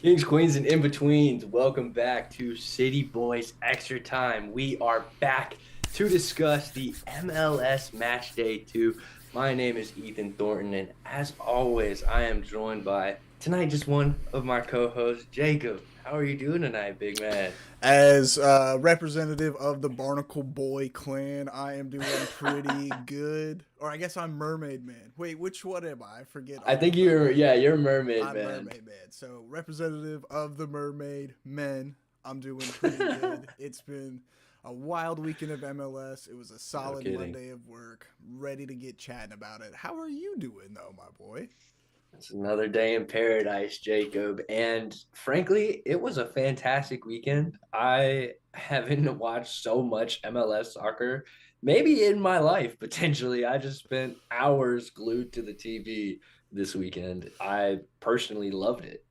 Kings, queens, and in-betweens, welcome back to City Boys Extra Time. We are back to discuss the MLS Match Day 2. My name is Ethan Thornton, and as always, I am joined by tonight just one of my co-hosts, Jacob. How are you doing tonight, big man? As representative of the Barnacle Boy clan, I am doing pretty good. Or I guess I'm Mermaid Man. Wait, which one am I? I forget I all think of them. you're a mermaid, I'm man. Mermaid Man. So, representative of the Mermaid Men, I'm doing pretty good. It's been a wild weekend of MLS. It was a No solid kidding. Monday of work. Ready to get chatting about it. How are you doing, though, my boy? It's another day in paradise, Jacob. And frankly, it was a fantastic weekend. I haven't watched so much MLS soccer, maybe in my life, potentially. I just spent hours glued to the TV this weekend. I personally loved it.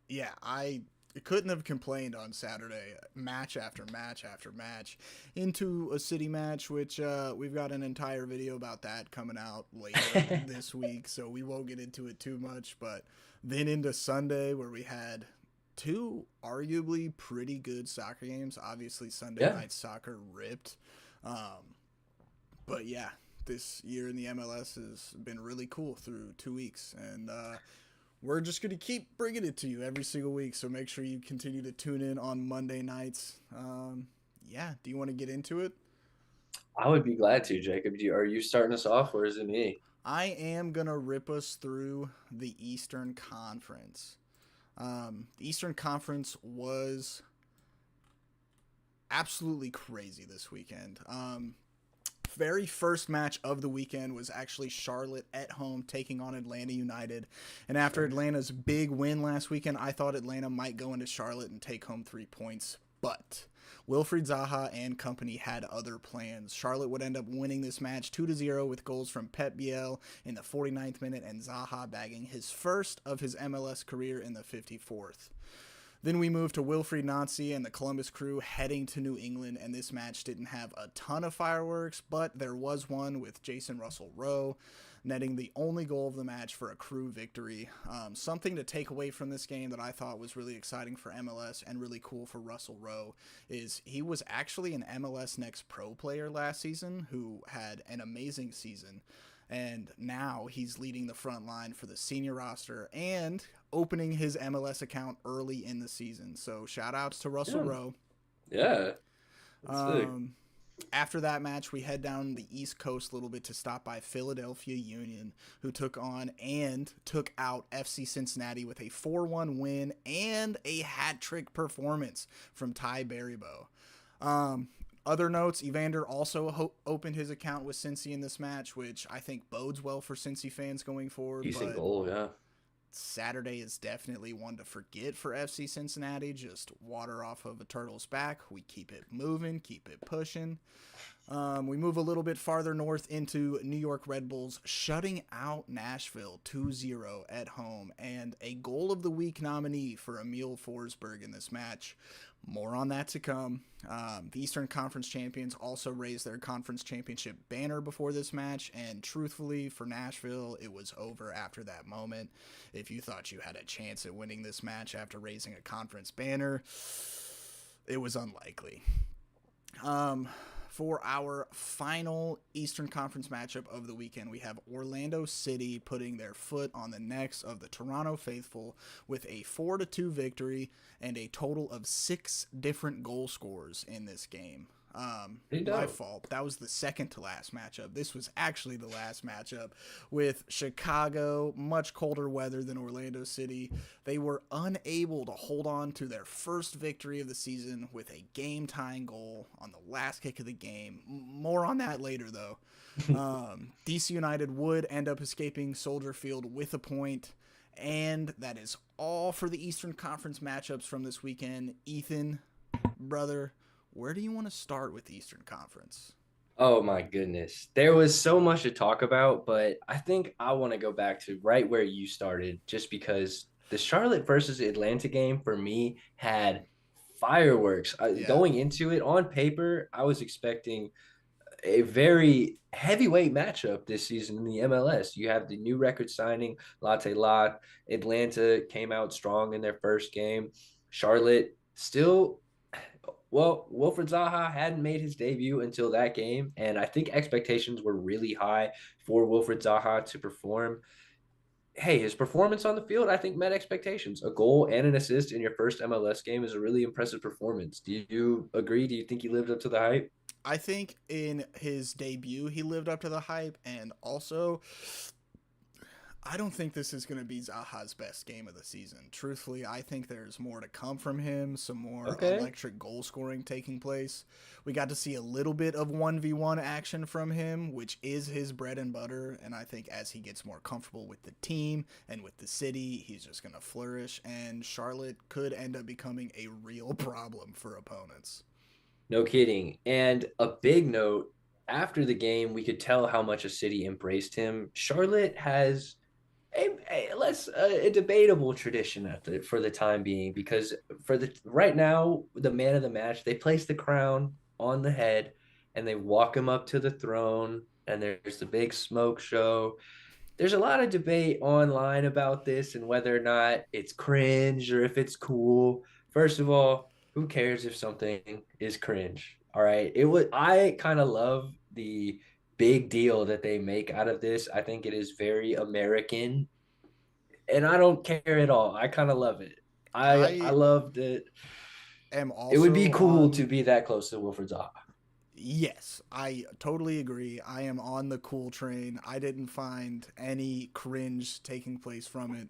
Yeah, I couldn't have complained on Saturday. Match after match after match into a city match, which we've got an entire video about that coming out later this week, so we won't get into it too much. But then into Sunday, where we had two arguably pretty good soccer games. Obviously, Sunday Yeah. night soccer ripped. Um, but yeah, this year in the MLS has been really cool through 2 weeks. And we're just going to keep bringing it to you every single week. So make sure you continue to tune in on Monday nights. Yeah, do you want to get into it? I would be glad to, Jacob. Are you starting us off or is it me? I am going to rip us through the Eastern Conference. The Eastern Conference was absolutely crazy this weekend. Very first match of the weekend was actually Charlotte at home taking on Atlanta United. And after Atlanta's big win last weekend, I thought Atlanta might go into Charlotte and take home 3 points. But Wilfried Zaha and company had other plans. Charlotte would end up winning this match 2-0 with goals from Pep Biel in the 49th minute and Zaha bagging his first of his MLS career in the 54th. Then we moved to Wilfried Nancy and the Columbus Crew heading to New England, and this match didn't have a ton of fireworks, but there was one with Jason Russell Rowe netting the only goal of the match for a Crew victory. Something to take away from this game that I thought was really exciting for MLS and really cool for Russell Rowe is he was actually an MLS Next Pro player last season who had an amazing season, and now he's leading the front line for the senior roster and opening his MLS account early in the season. So shout outs to Russell Yeah. Rowe. Yeah. That's sick. Um, After that match, we head down the East Coast a little bit to stop by Philadelphia Union, who took on and took out FC Cincinnati with a 4-1 win and a hat trick performance from Ty Berrybo. Other notes, Evander also opened his account with Cincy in this match, which I think bodes well for Cincy fans going forward. Decent But goal, yeah. Saturday is definitely one to forget for FC Cincinnati. Just water off of a turtle's back. We keep it moving, keep it pushing. We move a little bit farther north into New York Red Bulls, shutting out Nashville 2-0 at home, and a goal of the week nominee for Emil Forsberg in this match. More on that to come. The Eastern Conference champions also raised their conference championship banner before this match, and truthfully, for Nashville, it was over after that moment. If you thought you had a chance at winning this match after raising a conference banner, it was unlikely. For our final Eastern Conference matchup of the weekend, we have Orlando City putting their foot on the necks of the Toronto Faithful with a 4-2 victory and a total of 6 different goal scorers in this game. Pretty My dope. fault. That was the second to last matchup. This was actually the last matchup with Chicago, much colder weather than Orlando City. They were unable to hold on to their first victory of the season with a game tying goal on the last kick of the game. More on that later, though. DC United would end up escaping Soldier Field with a point. And that is all for the Eastern Conference matchups from this weekend. Ethan, brother, where do you want to start with the Eastern Conference? Oh my goodness. There was so much to talk about, but I think I want to go back to right where you started just because the Charlotte versus Atlanta game for me had fireworks. Yeah. Going into it on paper, I was expecting a very heavyweight matchup this season in the MLS. You have the new record signing, Latte Lot. Atlanta came out strong in their first game. Charlotte still, well, Wilfred Zaha hadn't made his debut until that game, and I think expectations were really high for Wilfred Zaha to perform. Hey, his performance on the field, I think, met expectations. A goal and an assist in your first MLS game is a really impressive performance. Do you agree? Do you think he lived up to the hype? I think in his debut, he lived up to the hype, and also I don't think this is going to be Zaha's best game of the season. Truthfully, I think there's more to come from him, some more Okay. electric goal scoring taking place. We got to see a little bit of 1v1 action from him, which is his bread and butter. And I think as he gets more comfortable with the team and with the city, he's just going to flourish. And Charlotte could end up becoming a real problem for opponents. No kidding. And a big note after the game, we could tell how much a city embraced him. Charlotte has a debatable tradition for the time being because for the right now the man of the match they place the crown on the head and they walk him up to the throne and there's the big smoke show. There's a lot of debate online about this and whether or not it's cringe or if it's cool. First of all, who cares if something is cringe? All right. I kind of love the big deal that they make out of this. I think it is very American and I don't care at all. I kind of love it. I I love that am it would be also cool to on. be that close to Wilfred Zaha. Yes, I totally agree. I am on the cool train. I didn't find any cringe taking place from it.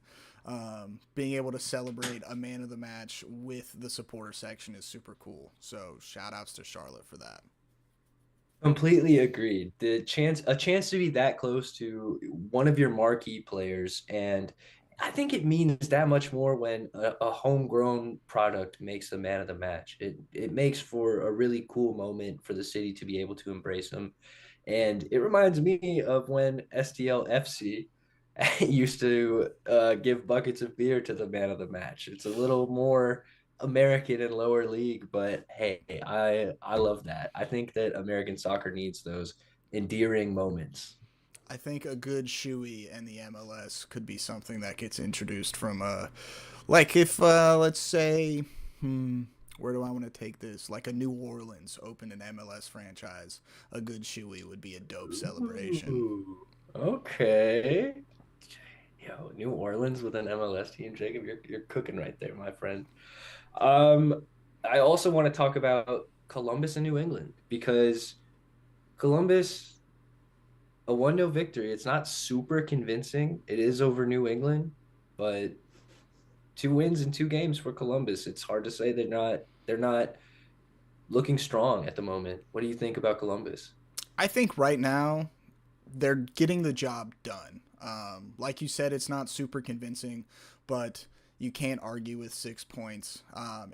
Being able to celebrate a man of the match with the supporter section is super cool. So shout outs to Charlotte for that. Completely agreed. A chance to be that close to one of your marquee players, and I think it means that much more when a homegrown product makes the man of the match. It makes for a really cool moment for the city to be able to embrace him, and it reminds me of when STL FC used to give buckets of beer to the man of the match. It's a little more American and lower league, but hey, I love that. I think that American soccer needs those endearing moments. I think a good shoey in the MLS could be something that gets introduced from like if let's say where do I want to take this? Like a New Orleans opened an MLS franchise, a good shoey would be a dope celebration. Ooh, okay. Yo, New Orleans with an MLS team, Jacob, you're cooking right there, my friend. Um, I also want to talk about Columbus and New England because Columbus a 1-0 victory. It's not super convincing. It is over New England, but two wins in two games for Columbus. It's hard to say they're not looking strong at the moment. What do you think about Columbus? I think right now they're getting the job done. Like you said, it's not super convincing, but you can't argue with 6 points.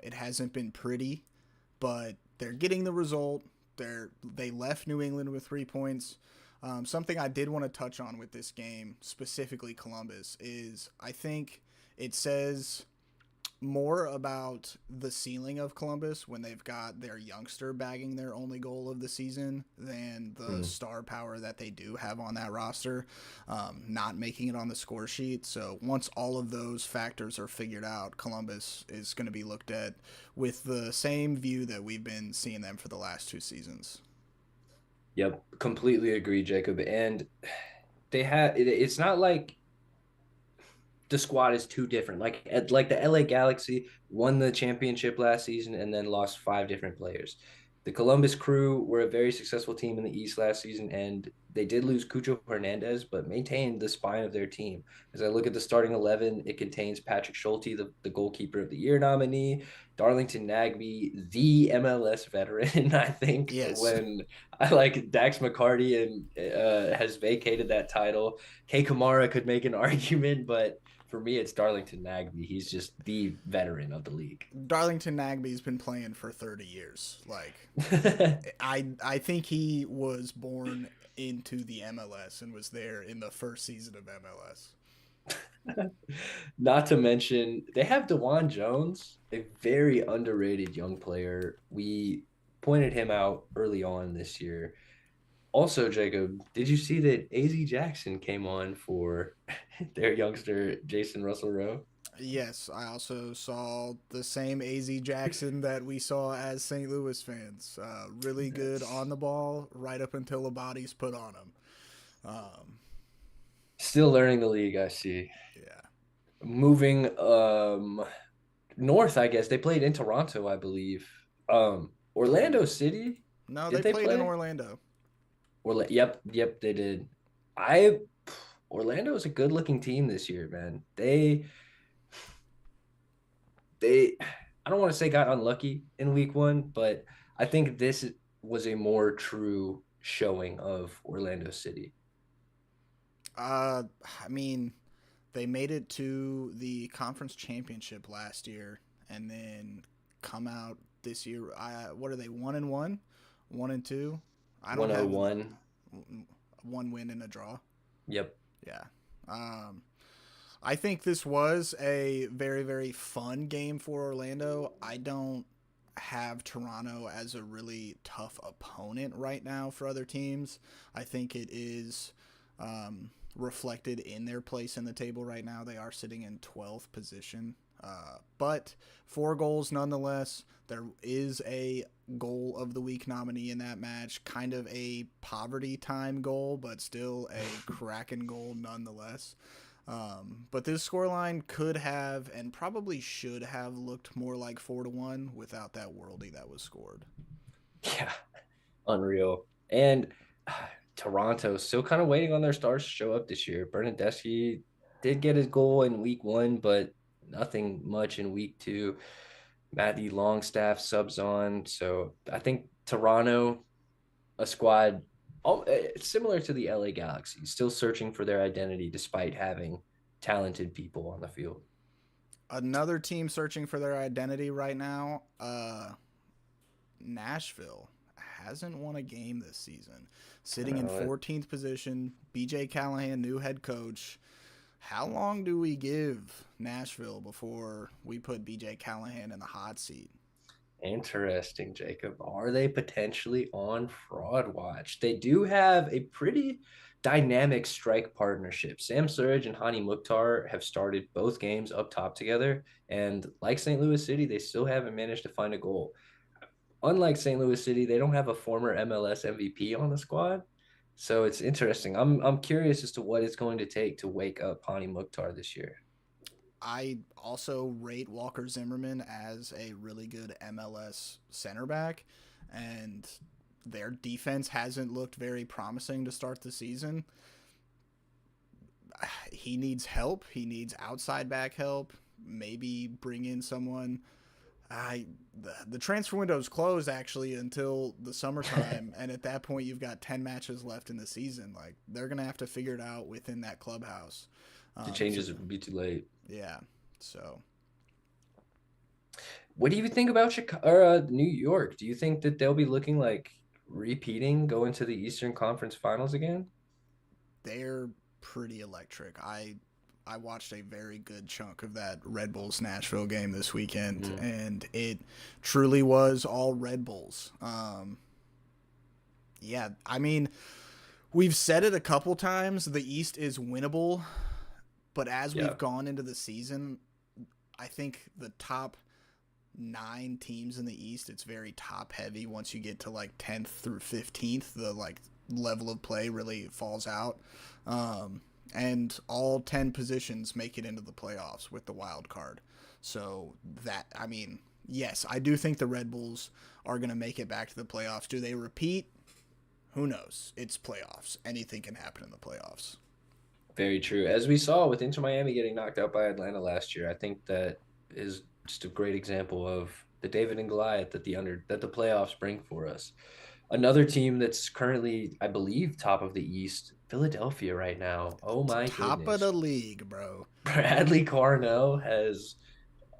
It hasn't been pretty, but they're getting the result. They left New England with 3 points. Something I did want to touch on with this game, specifically Columbus, is I think it says more about the ceiling of Columbus when they've got their youngster bagging their only goal of the season than the Hmm. star power that they do have on that roster, not making it on the score sheet. So once all of those factors are figured out, Columbus is going to be looked at with the same view that we've been seeing them for the last 2 seasons. Yep, completely agree, Jacob. And it's not like the squad is too different. Like the LA Galaxy won the championship last season and then lost five different players. The Columbus Crew were a very successful team in the East last season, and they did lose Cucho Hernandez, but maintained the spine of their team. As I look at the starting 11, it contains Patrick Schulte, the goalkeeper of the year nominee, Darlington Nagbe, the MLS veteran. I think Yes, when I like Dax McCarty and has vacated that title. Kay Kamara could make an argument, but for me, it's Darlington Nagbe. He's just the veteran of the league. Darlington Nagby's been playing for 30 years. Like I think he was born into the MLS and was there in the first season of MLS. Not to mention, they have DeJuan Jones, a very underrated young player. We pointed him out early on this year. Also, Jacob, did you see that AZ Jackson came on for their youngster Jason Russell Rowe? Yes, I also saw the same AZ Jackson that we saw as St. Louis fans. Really good on That's the ball right up until a body's put on him. Um, still learning the league, I see. yeah. Moving north, I guess. They played in Toronto, I believe. Orlando City, No, did they they played in play? Orlando. Yep, they did. I Orlando is a good looking team this year, man. They I don't want to say got unlucky in week one, but I think this was a more true showing of Orlando City. Uh, I mean, they made it to the conference championship last year, and then come out this year. What are they? 1-1, 1-2. I don't have 101. one win and a draw. Yep. Yeah. Um, I think this was a very, very fun game for Orlando. I don't have Toronto as a really tough opponent right now for other teams. I think it is reflected in their place in the table right now. They are sitting in 12th position. But 4 goals nonetheless. There is a goal of the week nominee in that match. Kind of a poverty time goal, but still a cracking goal nonetheless. But this scoreline could have and probably should have looked more like 4-1 without that worldie that was scored. Yeah, unreal. And Toronto still kind of waiting on their stars to show up this year. Bernadeschi did get his goal in week one, but nothing much in week two. Matty Longstaff subs on. So I think Toronto, a squad similar to the LA Galaxy, still searching for their identity despite having talented people on the field. Another team searching for their identity right now, Nashville hasn't won a game this season. Sitting in Uh, 14th position, BJ Callahan, new head coach. How long do we give Nashville before we put BJ Callahan in the hot seat? Interesting, Jacob. Are they potentially on fraud watch? They do have a pretty dynamic strike partnership. Sam Surridge and Hani Mukhtar have started both games up top together. And like St. Louis City, they still haven't managed to find a goal. Unlike St. Louis City, they don't have a former MLS MVP on the squad. So it's interesting. I'm curious as to what it's going to take to wake up Hani Mukhtar this year. I also rate Walker Zimmerman as a really good MLS center back, and their defense hasn't looked very promising to start the season. He needs help. He needs outside back help. Maybe bring in someone. The transfer window is closed actually until the summertime, and at that point you've got 10 matches left in the season. Like they're gonna have to figure it out within that clubhouse. The So changes would be too late. yeah, so What do you think about Chicago or New York? Do you think that they'll be looking like repeating, going to the Eastern Conference Finals again? they're pretty electric. I watched a very good chunk of that Red Bulls Nashville game this weekend, Mm, and it truly was all Red Bulls. Yeah, I mean, we've said it a couple times. The East is winnable, but as yeah, we've gone into the season, I think the top 9 teams in the East, it's very top heavy. Once you get to like 10th through 15th, the like level of play really falls out. And all 10 positions make it into the playoffs with the wild card. So that, I mean, yes, I do think the Red Bulls are going to make it back to the playoffs. Do they repeat? Who knows? It's playoffs. Anything can happen in the playoffs. very true. As we saw with Inter Miami getting knocked out by Atlanta last year, I think that is just a great example of the David and Goliath that the playoffs bring for us. Another team that's currently, I believe, top of the East, Philadelphia right now. Oh my Top of the goodness. league, bro. Bradley Carnell has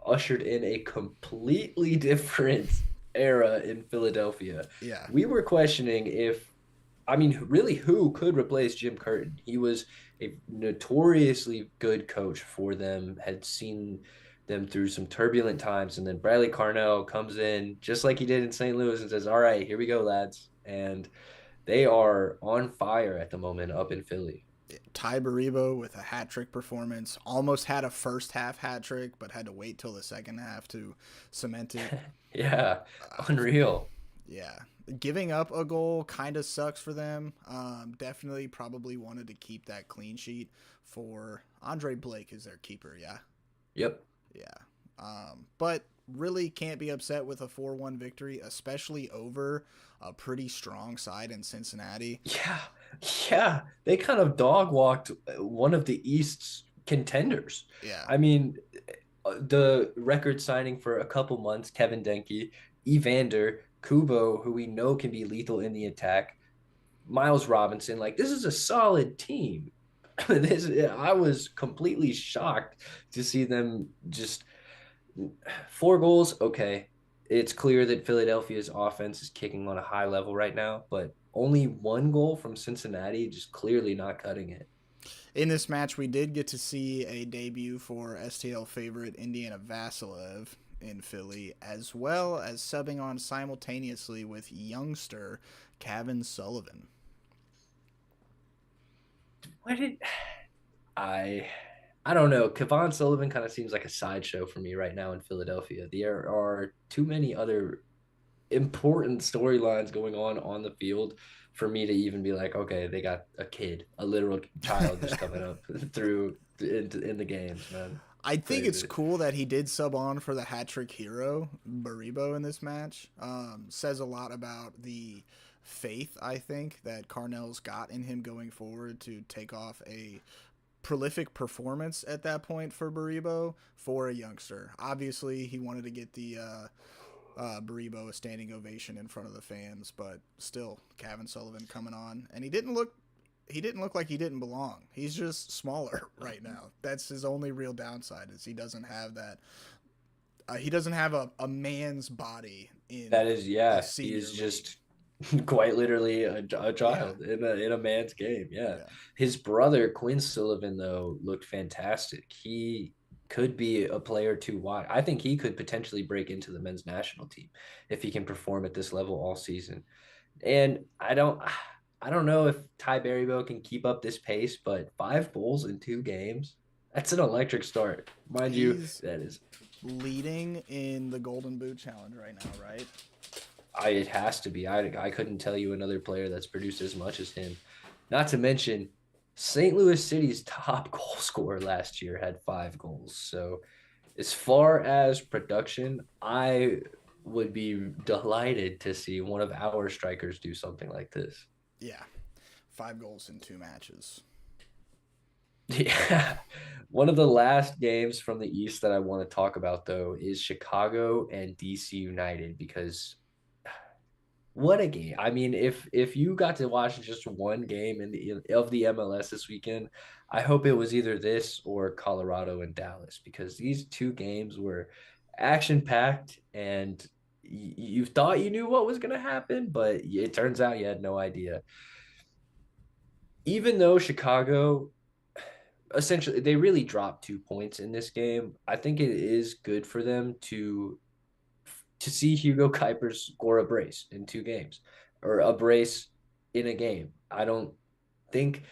ushered in a completely different era in Philadelphia. Yeah. We were questioning if, I mean, really, who could replace Jim Curtin? He was a notoriously good coach for them, had seen them through some turbulent times. And then Bradley Carnell comes in just like he did in St. Louis and says, "All right, here we go, lads." And They are on fire at the moment up in Philly. Ty Baribo with a hat trick performance. Almost had a first half hat trick, but had to wait till the second half to cement it. Yeah, Uh, unreal. yeah. Giving up a goal kind of sucks for them. Definitely probably wanted to keep that clean sheet for Andre Blake is their keeper. Yeah. Yep. Yeah. But really can't be upset with a 4-1 victory, especially over a pretty strong side in Cincinnati. Yeah. Yeah. They kind of dog walked one of the East's contenders. Yeah. I mean, the record signing for a couple months, Kevin Denke, Evander, Kubo, who we know can be lethal in the attack, Miles Robinson. Like, this is a solid team. I was completely shocked to see them just 4 goals. Okay, it's clear that Philadelphia's offense is kicking on a high level right now, but only 1 goal from Cincinnati, just clearly not cutting it. In this match, we did get to see a debut for STL favorite Indiana Vasilev in Philly, as well as subbing on simultaneously with youngster Kevin Sullivan. What did I? I don't know. Kevon Sullivan kind of seems like a sideshow for me right now in Philadelphia. There are too many other important storylines going on the field for me to even be like, okay, they got a kid, a literal child just coming up through in the games, man. I think it's Crazy. cool that he did sub on for the hat trick hero Baribo in this match. Says a lot about the faith I think that Carnell's got in him going forward to take off a prolific performance at that point for Baribo for a youngster. Obviously, he wanted to get the Baribo a standing ovation in front of the fans, but still, Kevin Sullivan coming on, and he didn't look like he didn't belong. He's just smaller right now. That's his only real downside is he doesn't have that. He doesn't have a man's body in That is, the yeah, he senior is league. just quite literally a Yeah, child in a man's game. Yeah. yeah. His brother, Quinn Sullivan, though, looked fantastic. He could be a player too wide. I think he could potentially break into the men's national team if he can perform at this level all season. And I don't know if Ty Berryville can keep up this pace, but 5 goals in 2 games, that's an electric start. Mind you, He's that is leading in the Golden Boot Challenge right now, right? it has to be. I couldn't tell you another player that's produced as much as him. Not to mention, St. Louis City's top goal scorer last year had 5 goals. So, as far as production, I would be delighted to see one of our strikers do something like this. Yeah, 5 goals in 2 matches. Yeah. One of the last games from the East that I want to talk about, though, is Chicago and DC United because what a game. I mean, if you got to watch just one game in the of the MLS this weekend, I hope it was either this or Colorado and Dallas because these 2 games were action packed and you thought you knew what was going to happen, but it turns out you had no idea. Even though Chicago essentially they really dropped 2 points in this game, I think it is good for them to see Hugo Kuipers score a brace in 2 games or a brace in a game. I don't think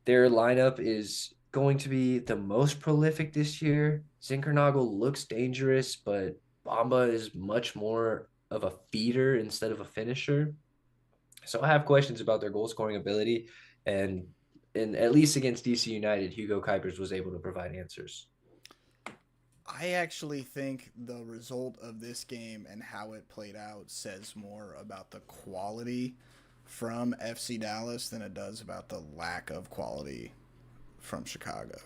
their lineup is going to be the most prolific this year. Zinkernagel looks dangerous, but Bamba is much more of a feeder instead of a finisher. So I have questions about their goal scoring ability, and at least against DC United, Hugo Kuipers was able to provide answers. I actually think the result of this game and how it played out says more about the quality from FC Dallas than it does about the lack of quality from Chicago.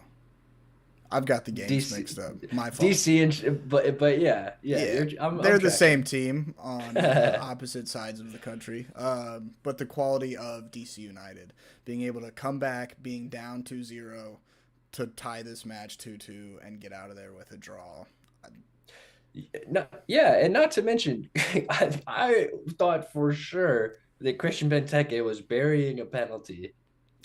I've got the games DC, mixed up. My fault. DC, and but yeah, yeah, Yeah, I'm they're the tracking. same team on opposite sides of the country. But the quality of DC United being able to come back, being down 2-0 to tie this match 2-2 and get out of there with a draw. No, yeah, and not to mention, I thought for sure that Christian Benteke was burying a penalty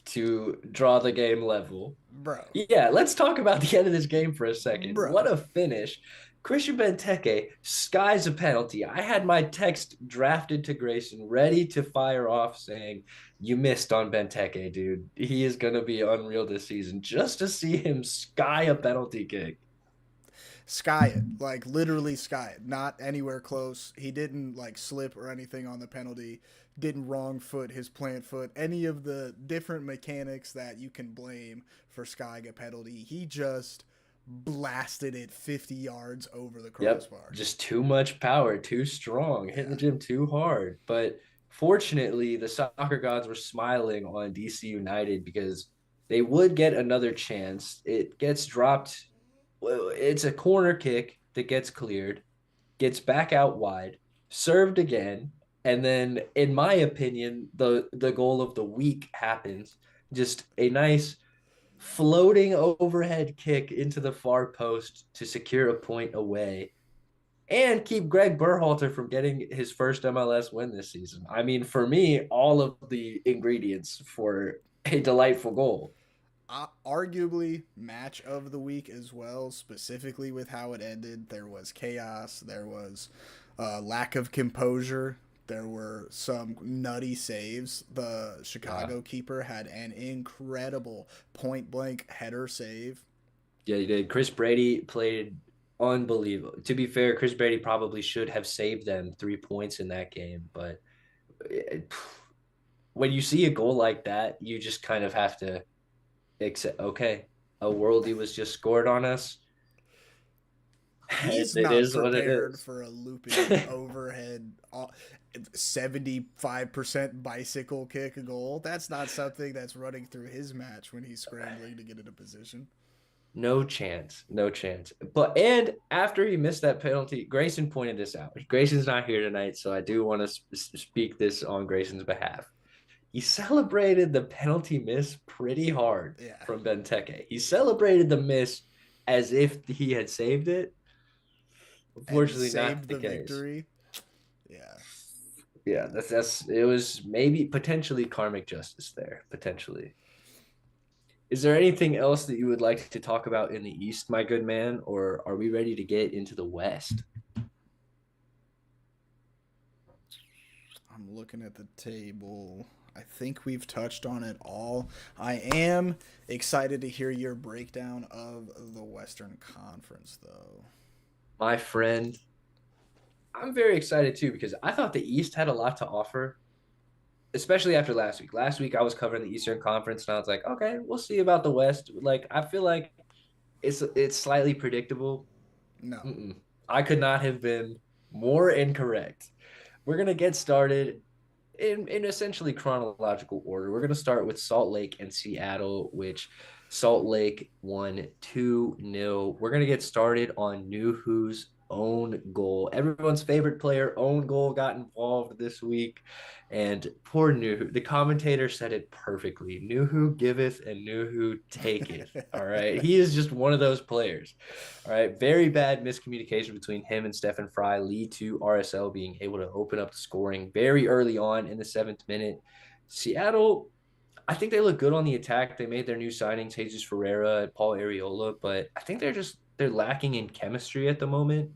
to draw the game level. Bro, Yeah, let's talk about the end of this game for a second. What bro. a finish. Christian Benteke skies a penalty. I had my text drafted to Grayson ready to fire off saying, You missed on Benteke, dude. He is gonna be unreal this season. Just to see him sky a penalty kick. Sky it, like literally sky it, not anywhere close. He didn't like slip or anything on the penalty, didn't wrong foot his plant foot, any of the different mechanics that you can blame for skying a penalty. He just blasted it 50 yards over the Yep, crossbar. just too much power, too strong, hitting the Yeah. gym too hard. But fortunately, the soccer gods were smiling on DC United because they would get another chance. It gets dropped. Well, it's a corner kick that gets cleared, gets back out wide, served again, and then, in my opinion, the goal of the week happens. Just a nice floating overhead kick into the far post to secure a point away and keep Greg Berhalter from getting his first MLS win this season. I mean, for me, all of the ingredients for a delightful goal. Arguably match of the week as well, specifically with how it ended. There was chaos, there was lack of composure, there were some nutty saves. The Chicago keeper had an incredible point blank header save. Yeah, he did. Chris Brady played unbelievable. To be fair, Chris Brady probably should have saved them 3 points in that game, but it, when you see a goal like that, you just kind of have to accept, okay, a worldie was just scored on us, and He's it not is what it prepared is. for a looping overhead 75% bicycle kick goal. That's not something that's running through his match when he's scrambling to get into position. No chance. No chance. But and after he missed that penalty, Grayson pointed this out. Grayson's not here tonight, so I do want to speak this on Grayson's behalf. He celebrated the penalty miss pretty hard Yeah. from Benteke. He celebrated the miss as if he had saved it. And Unfortunately, not saved the the case. victory. Yeah. Yeah, that's it was maybe potentially karmic justice there, potentially. Is there anything else that you would like to talk about in the East, my good man, or are we ready to get into the West? I'm looking at the table. I think we've touched on it all. I am excited to hear your breakdown of the Western Conference, though. My friend, I'm very excited too because I thought the East had a lot to offer, especially after last week. Last week I was covering the Eastern Conference and I was like, okay, we'll see about the West. Like I feel like it's slightly predictable. No. Mm-mm. I could not have been more incorrect. We're gonna get started in essentially chronological order. We're going to start with Salt Lake and Seattle, which Salt Lake won 2-0. We're going to get started on Nuhu's own goal. Everyone's favorite player, own goal, got involved this week. And poor Nuhu, the commentator said it perfectly. Nuhu giveth and Nuhu taketh. All right. He is just one of those players. All right. Very bad miscommunication between him and Stefan Fry lead to RSL being able to open up the scoring very early on in the 7th minute. Seattle, I think they look good on the attack. They made their new signings, Jesus Ferreira and Paul Areola, but I think they're lacking in chemistry at the moment.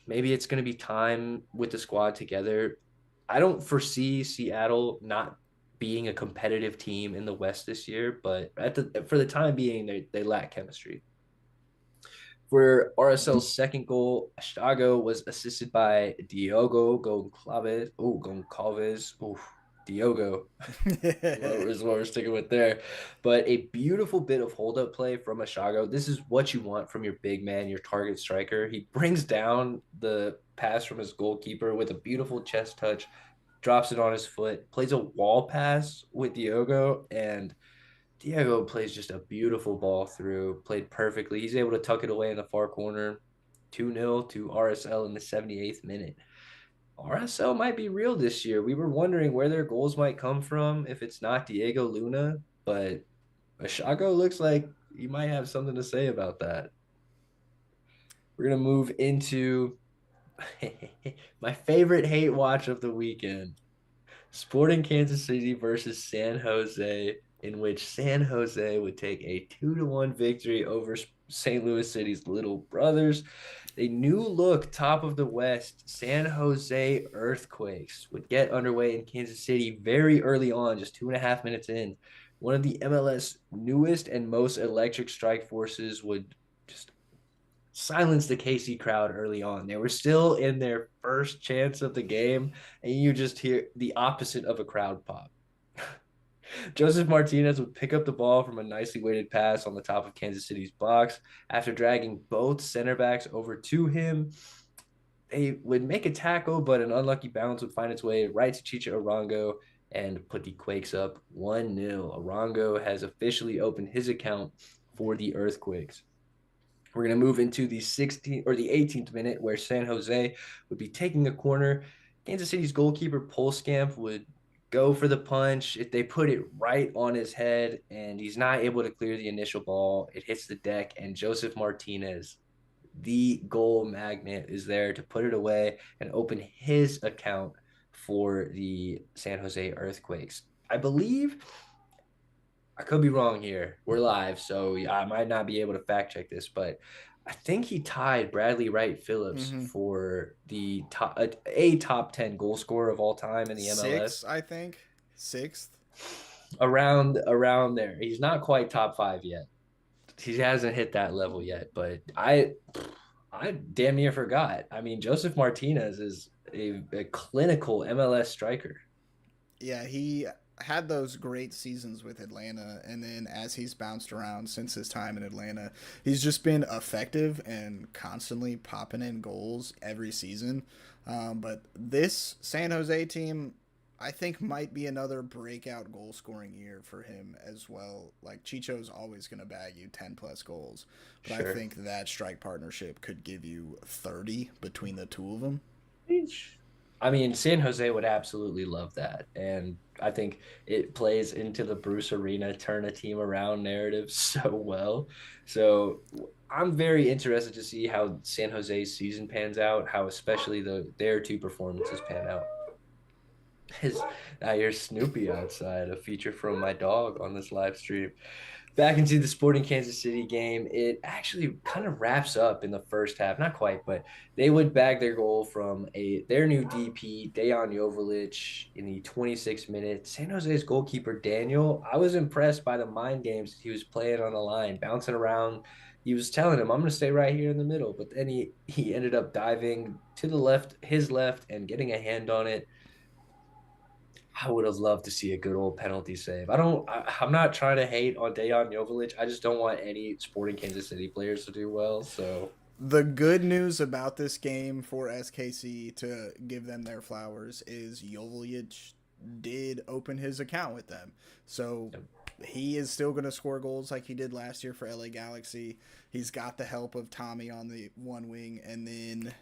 Maybe it's going to be time with the squad together. I don't foresee Seattle not being a competitive team in the West this year, but for the time being, they lack chemistry. For RSL's second goal, Chicago was assisted by Diogo Goncalves. Oh, Goncalves. Oh, Diogo is what we're sticking with there. But a beautiful bit of hold up play from Ashago. This is what you want from your big man, your target striker. He brings down the pass from his goalkeeper with a beautiful chest touch, drops it on his foot, plays a wall pass with Diogo, and Diego plays just a beautiful ball through, played perfectly. He's able to tuck it away in the far corner. 2-0 to RSL in the 78th minute. RSL might be real this year. We were wondering where their goals might come from if it's not Diego Luna, but Ashago looks like he might have something to say about that. We're going to move into my favorite hate watch of the weekend. Sporting Kansas City versus San Jose. in which San Jose would take a 2-1 victory over St. Louis City's Little Brothers. A new look top of the West, San Jose Earthquakes, would get underway in Kansas City very early on, just 2.5 minutes in. One of the MLS newest and most electric strike forces would just silence the KC crowd early on. They were still in their first chance of the game, and you just hear the opposite of a crowd pop. Joseph Martinez would pick up the ball from a nicely weighted pass on the top of Kansas City's box. After dragging both center backs over to him, they would make a tackle, but an unlucky bounce would find its way right to Chicha Arango and put the Quakes up 1-0. Arango has officially opened his account for the Earthquakes. We're going to move into the 16th or the 18th minute where San Jose would be taking a corner. Kansas City's goalkeeper Polskamp would go for the punch. If they put it right on his head and he's not able to clear the initial ball, it hits the deck, and Joseph Martinez, the goal magnet, is there to put it away and open his account for the San Jose Earthquakes. I believe I could be wrong here. We're live, so I might not be able to fact check this, but I think he tied Bradley Wright Phillips Mm-hmm. for the top 10 goal scorer of all time in the MLS. Six, I think. Sixth. Around there. He's not quite top 5 yet. He hasn't hit that level yet, but I damn near forgot. I mean, Joseph Martinez is a clinical MLS striker. Yeah, he had those great seasons with Atlanta, and then as he's bounced around since his time in Atlanta, he's just been effective and constantly popping in goals every season. But this San Jose team, I think, might be another breakout goal scoring year for him as well. Like, Chicho's always going to bag you 10 plus goals, but I Sure. think that strike partnership could give you 30 between the two of them. I mean, San Jose would absolutely love that. And I think it plays into the Bruce Arena turn a team around narrative so well. So I'm very interested to see how San Jose's season pans out, how especially their two performances pan out. His I hear Snoopy outside, a feature from my dog on this live stream. Back into the Sporting Kansas City game, it actually kind of wraps up in the first half. Not quite, but they would bag their goal from their new DP, Dejan Joveljic, in the 26th minute. San Jose's goalkeeper, Daniel, I was impressed by the mind games he was playing on the line, bouncing around. He was telling him, I'm going to stay right here in the middle. But then he ended up diving to the left, his left, and getting a hand on it. I would have loved to see a good old penalty save. I'm not trying to hate on Dejan Joveljic. I just don't want any Sporting Kansas City players to do well. So The good news about this game for SKC, to give them their flowers, is Joveljic did open his account with them. So he is still going to score goals like he did last year for LA Galaxy. He's got the help of Tommy on the one wing, and then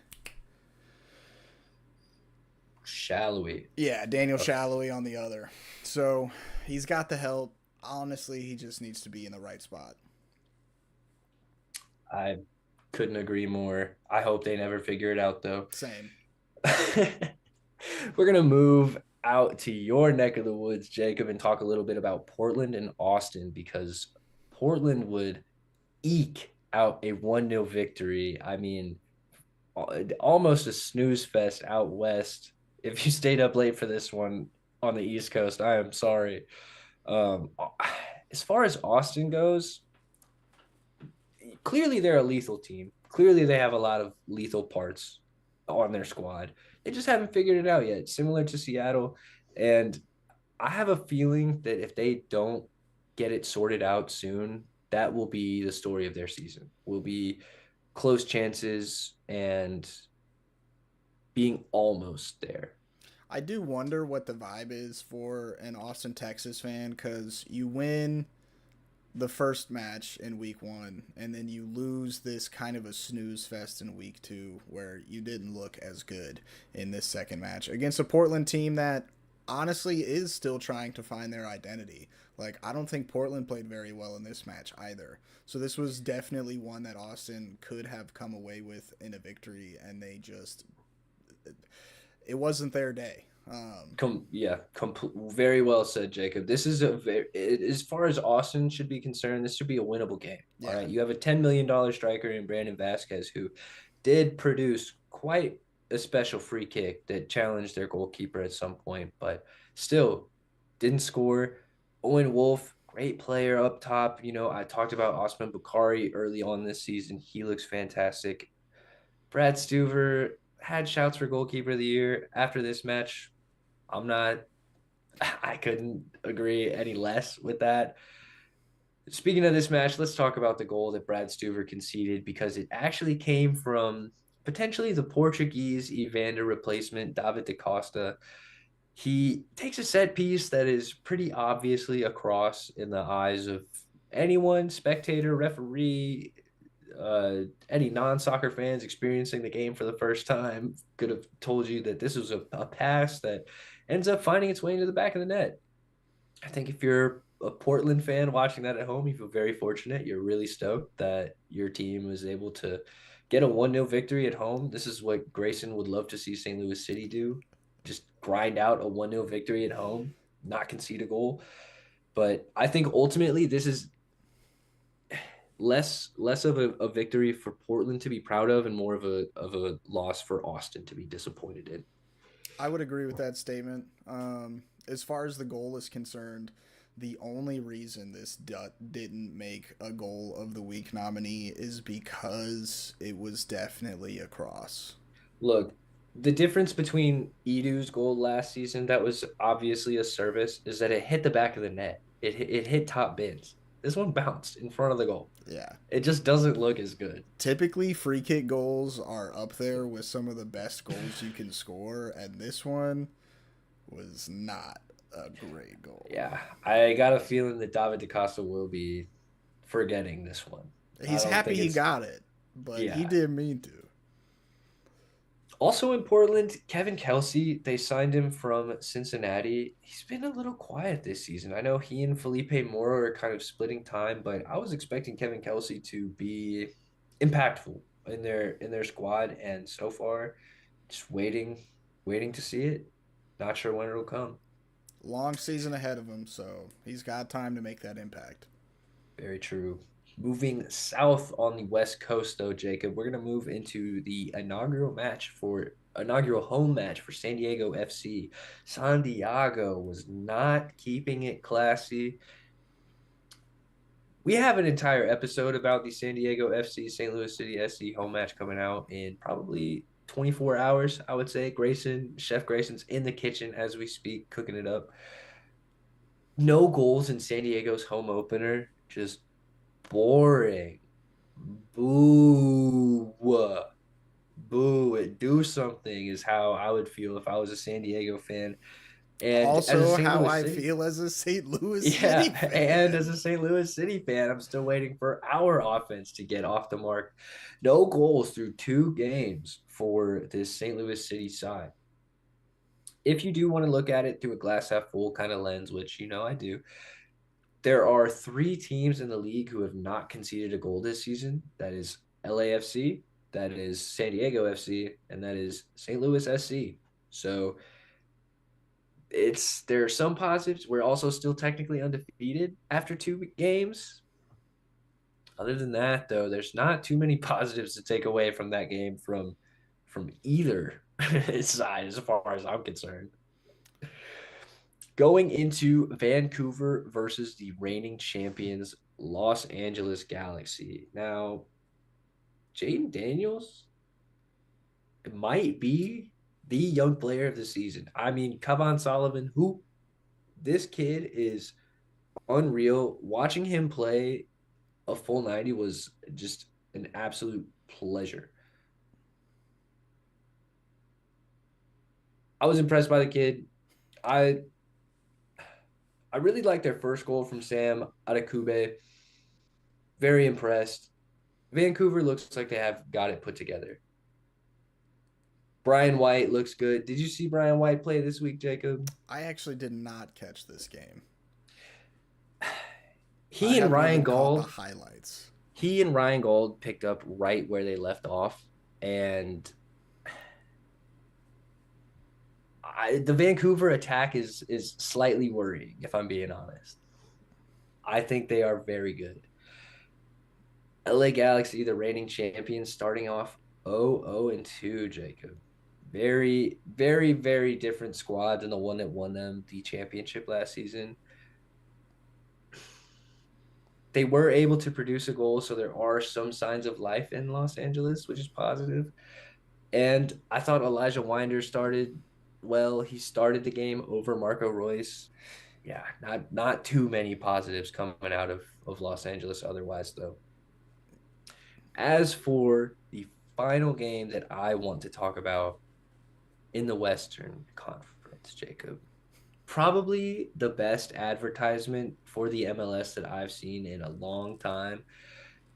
Shallowy. yeah, Daniel Shallowy on the other. So he's got the help. Honestly, he just needs to be in the right spot. I couldn't agree more. I hope they never figure it out though. Same. We're gonna move out to your neck of the woods, Jacob, and talk a little bit about Portland and Austin, because Portland would eke out a 1-0 victory. I mean, almost a snooze fest out west. If you stayed up late for this one on the East Coast, I am sorry. Um, as far as Austin goes, clearly they're a lethal team. Clearly they have a lot of lethal parts on their squad. They just haven't figured it out yet, similar to Seattle. And I have a feeling that if they don't get it sorted out soon, that will be the story of their season. Will be close chances and being almost there. I do wonder what the vibe is for an Austin, Texas fan, because you win the first match in week one, and then you lose this kind of a snooze fest in week two where you didn't look as good in this second match against a Portland team that honestly is still trying to find their identity. Like, I don't think Portland played very well in this match either. So this was definitely one that Austin could have come away with in a victory, and they just, it wasn't their day. Yeah, very well said, Jacob. This is as far as Austin should be concerned, this should be a winnable game. All Yeah, right, you have a $10 million striker in Brandon Vasquez who did produce quite a special free kick that challenged their goalkeeper at some point, but still didn't score. Owen Wolf, great player up top. I talked about Osman Bukhari early on this season. He looks fantastic. Brad Stuver had shouts for goalkeeper of the year after this match. I'm not I couldn't agree any less with that. Speaking of this match, let's talk about the goal that Brad Stuver conceded because it actually came from potentially the Portuguese Evander replacement, David da Costa. He takes a set piece that is pretty obviously a cross in the eyes of anyone, spectator, referee, any non-soccer fans experiencing the game for the first time could have told you that this was a pass that ends up finding its way into the back of the net. I think if you're a Portland fan watching that at home, you feel very fortunate. You're really stoked that your team was able to get a 1-0 victory at home. This is what Grayson would love to see St. Louis City do. Just grind out a 1-0 victory at home, not concede a goal. But I think ultimately this is less of a victory for Portland to be proud of and more of a loss for Austin to be disappointed in. I would agree with that statement. As far as the goal is concerned, the only reason this didn't make a goal of the week nominee is because it was definitely a cross. Look, the difference between Edu's goal last season, that was obviously a service, is that it hit the back of the net. It hit top bins. This one bounced in front of the goal. Yeah. It just doesn't look as good. Typically, free kick goals are up there with some of the best goals you can score, and this one was not a great goal. Yeah, I got a feeling that David DaCosta will be forgetting this one. I He's don't happy think he it's got it, but he yeah. didn't mean to. Also in Portland, Kevin Kelsey, they signed him from Cincinnati. He's been a little quiet this season. I know he and Felipe Mora are kind of splitting time, but I was expecting Kevin Kelsey to be impactful in their squad, and so far, just waiting to see it. Not sure when it'll come. Long season ahead of him, so he's got time to make that impact. Very true. Moving south on the West Coast, though, Jacob, we're gonna move into the inaugural home match for San Diego FC. San Diego was not keeping it classy. We have an entire episode about the San Diego FC St. Louis City SC home match coming out in probably 24 hours, I would say. Chef Grayson's in the kitchen as we speak, cooking it up. No goals in San Diego's home opener. Just boring. Boo. Boo. Do something is how I would feel if I was a San Diego fan. And as a Also, St. how Louis I City, feel as a St. Louis yeah, City and as fan. a St. Louis City fan, I'm still waiting for our offense to get off the mark. No goals through 2 games for this St. Louis City side. If you do want to look at it through a glass half full kind of lens, which I do, there are 3 teams in the league who have not conceded a goal this season. That is LAFC, that is San Diego FC, and that is St. Louis SC. So there are some positives. We're also still technically undefeated after 2 games. Other than that, though, there's not too many positives to take away from that game from either side, as far as I'm concerned. Going into Vancouver versus the reigning champions, Los Angeles Galaxy. Now, Jaden Daniels might be the young player of the season. I mean, Kavan Sullivan, who this kid is unreal. Watching him play a full 90 was just an absolute pleasure. I was impressed by the kid. I I really like their first goal from Sam Adekube. Very impressed. Vancouver looks like they have got it put together. Brian White looks good. Did you see Brian White play this week, Jacob? I actually did not catch this game. I He and haven't Ryan even caught the Gauld, highlights. he and Ryan Gauld picked up right where they left off, and The Vancouver attack is slightly worrying, if I'm being honest. I think they are very good. LA Galaxy, the reigning champions, starting off 0-2, Jacob. Very, very, very different squad than the one that won them the championship last season. They were able to produce a goal, so there are some signs of life in Los Angeles, which is positive. And I thought Elijah Winder started well. He started the game over Marco Royce. Yeah, not too many positives coming out of Los Angeles otherwise, though. As for the final game that I want to talk about in the Western Conference, Jacob, probably the best advertisement for the MLS that I've seen in a long time.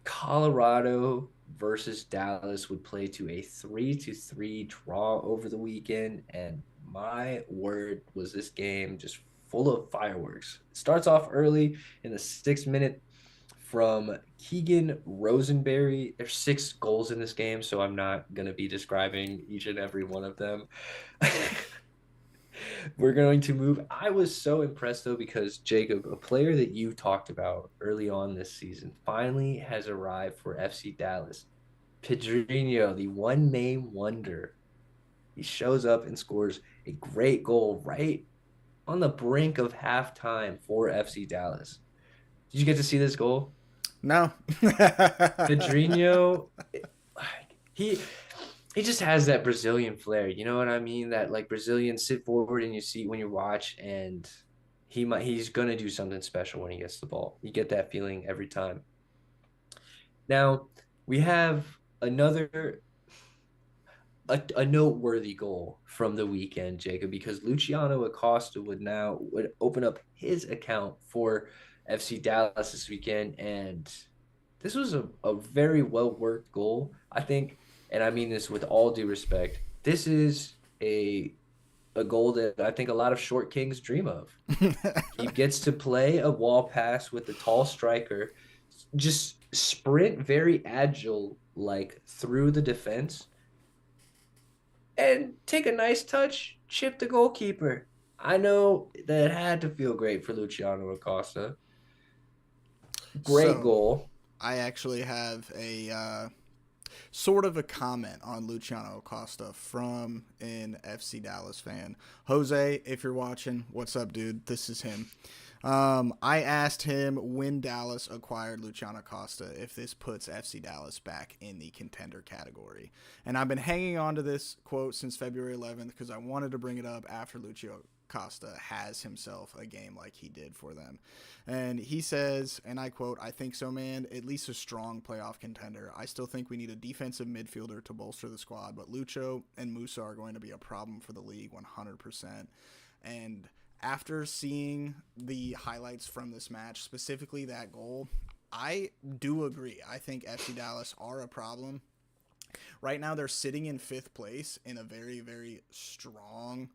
Colorado versus Dallas would play to a 3-3 draw over the weekend. And my word, was this game just full of fireworks. It starts off early in the 6th minute from Keegan Rosenberry. There's 6 goals in this game, so I'm not going to be describing each and every one of them. We're going to move. I was so impressed though because Jacob, a player that you talked about early on this season, finally has arrived for FC Dallas. Pedrinho, the one name wonder. He shows up and scores a great goal right on the brink of halftime for FC Dallas. Did you get to see this goal? No. Pedrinho, he he just has that Brazilian flair. You know what I mean? That like Brazilians sit forward and you see when you watch, and he's gonna do something special when he gets the ball. You get that feeling every time. Now we have another a noteworthy goal from the weekend, Jacob, because Luciano Acosta would open up his account for FC Dallas this weekend, and this was a very well worked goal. I think, and I mean this with all due respect, this is a goal that I think a lot of short kings dream of. He gets to play a wall pass with the tall striker, just sprint very agile like through the defense and take a nice touch, chip the goalkeeper. I know that had to feel great for Luciano Acosta. Great So, goal. I actually have a sort of a comment on Luciano Acosta from an FC Dallas fan. Jose, if you're watching, what's up, dude? This is him. I asked him when Dallas acquired Luciano Acosta if this puts FC Dallas back in the contender category. And I've been hanging on to this quote since February 11th because I wanted to bring it up after Lucio Costa has himself a game like he did for them. And he says, and I quote, "I think so, man. At least a strong playoff contender. I still think we need a defensive midfielder to bolster the squad, but Lucho and Musa are going to be a problem for the league 100%." And after seeing the highlights from this match, specifically that goal, I do agree. I think FC Dallas are a problem. Right now, they're sitting in 5th place in a very, very strong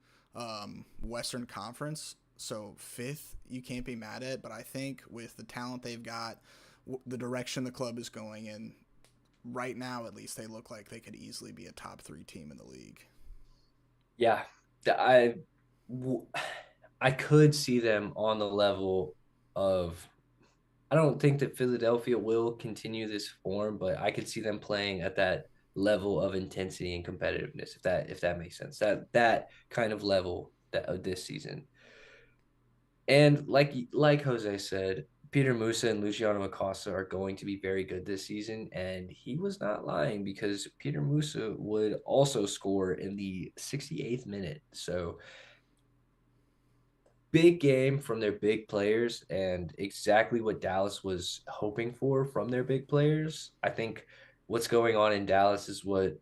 Western Conference. So 5th, you can't be mad at. But I think with the talent they've got, the direction the club is going in, right now at least, they look like they could easily be a top 3 team in the league. Yeah, I I could see them on the level of. I don't think that Philadelphia will continue this form, but I could see them playing at that level of intensity and competitiveness, if that makes sense. That kind of level that of this season. And like Jose said, Peter Musa and Luciano Acosta are going to be very good this season, and he was not lying because Peter Musa would also score in the 68th minute. So big game from their big players and exactly what Dallas was hoping for from their big players. I think what's going on in Dallas is what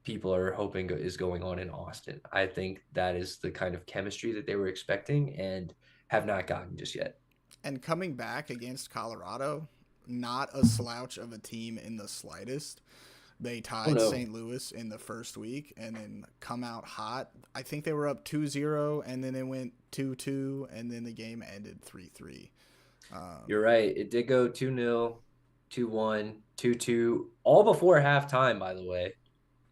people are hoping is going on in Austin. I think that is the kind of chemistry that they were expecting and have not gotten just yet. And coming back against Colorado, not a slouch of a team in the slightest. They Oh tied no, St. Louis in the first week and then come out hot. I think they were up 2-0 and then it went 2-2 and then the game ended 3-3. you're right. It did go 2-0, 2-1, 2-2, all before halftime, by the way.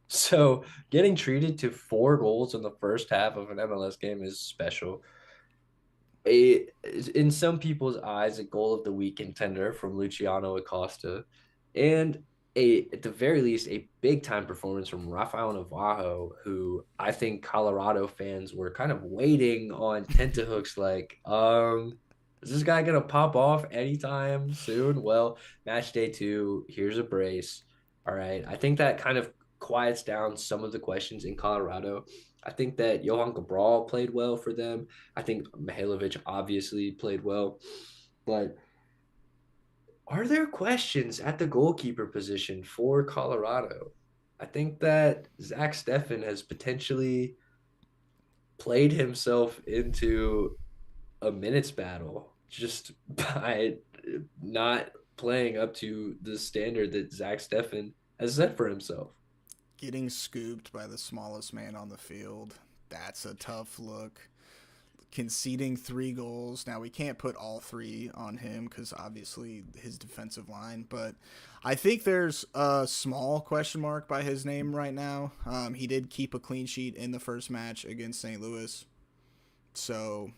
So getting treated to 4 goals in the first half of an MLS game is special. A in some people's eyes, a goal of the week contender from Luciano Acosta, and a at the very least a big time performance from Rafael Navarro, who I think Colorado fans were kind of waiting on tenterhooks. Like, is this guy gonna pop off anytime soon? Well, match day two, here's a brace. All right, I think that kind of quiets down some of the questions in Colorado. I think that Johan Cabral played well for them. I think Mihailovic obviously played well, but are there questions at the goalkeeper position for Colorado? I think that Zach Steffen has potentially played himself into a minutes battle just by not playing up to the standard that Zach Steffen has set for himself. Getting scooped by the smallest man on the field, that's a tough look. Conceding 3 goals. Now, we can't put all three on him because obviously his defensive line, but I think there's a small question mark by his name right now. He did keep a clean sheet in the first match against St. Louis. So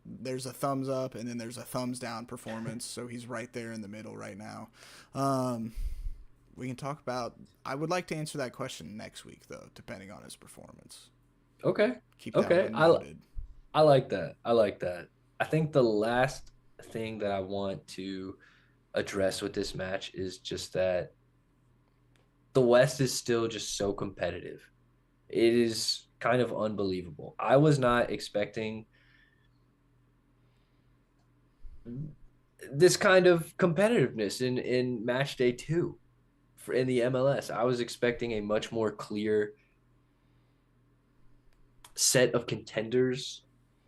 there's a thumbs up and then there's a thumbs down performance. So he's right there in the middle right now. Um, we can talk about. I would like to answer that question next week, though, depending on his performance. Okay. Keep that Okay. one I noted. I like that. I like that. I think the last thing that I want to address with this match is just that the West is still just so competitive. It is kind of unbelievable. I was not expecting this kind of competitiveness in match day two for in the MLS. I was expecting a much more clear set of contenders